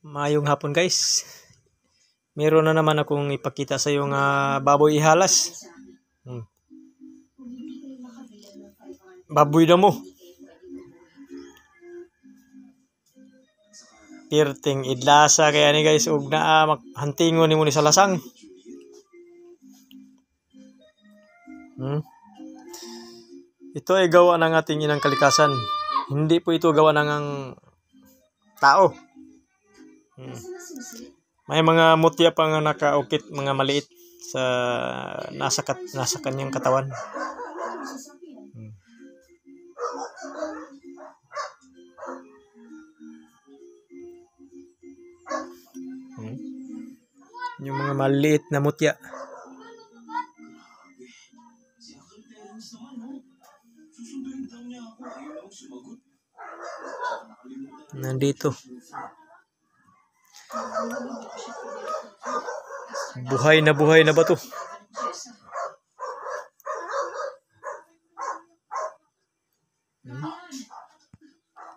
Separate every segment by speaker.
Speaker 1: Mayong hapon guys. Meron na naman akong ipakita sa yung baboy ihalas. Baboy na mo. Pirting idlasa kaya ni guys ug naa hantingon nimo ni sa lasang. Ito ay gawa ng ating inang kalikasan. Hindi po ito gawa ng tao. May mga mutya pa nga nakaukit, mga maliit sa nasa kanyang katawan. Yung mga maliit na mutya. Nandito. Buhay na ba to?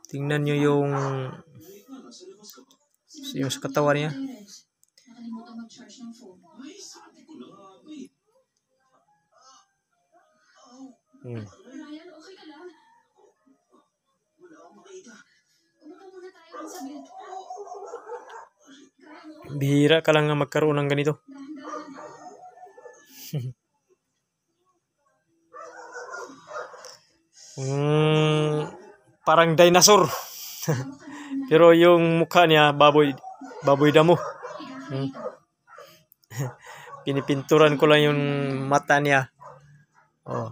Speaker 1: Tingnan nyo yung sa katawan niya. Bihira ka lang nga magkaroon ng ganito. Parang dinosaur. Pero yung mukha niya baboy damo. Pinipinturan ko lang yung mata niya. Oh.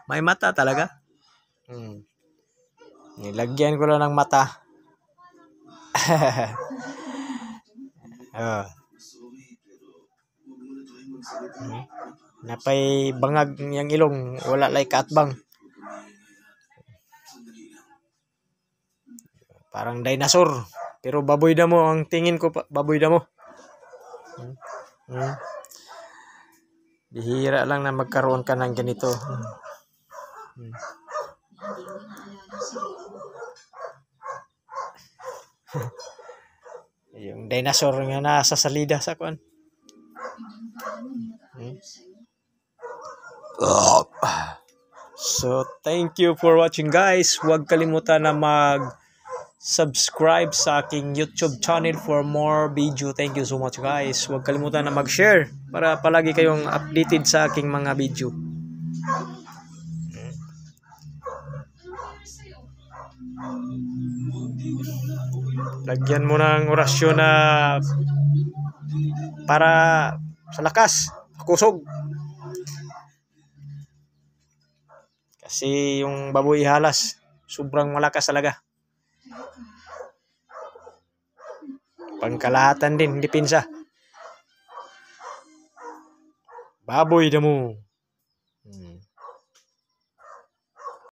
Speaker 1: May mata talaga. Nilagyan ko lang ng mata. Napay bangag yang ilong, wala lay kaatbang. Parang dinosaur, pero baboy damo ang tingin ko, baboy damo. Bihira lang na magkaroon ka ng ganito. Yung dinosaur nga nasa salida sa kuan. So, thank you for watching guys. Huwag kalimutan na mag-subscribe sa aking YouTube channel for more video. Thank you so much guys. Huwag kalimutan na mag-share para palagi kayong updated sa aking mga video. Lagyan mo ng orasyon na para sa lakas, kusog. Kasi yung baboy halas, sobrang malakas talaga. Pangkalahatan din, hindi pinsa. Baboy damo.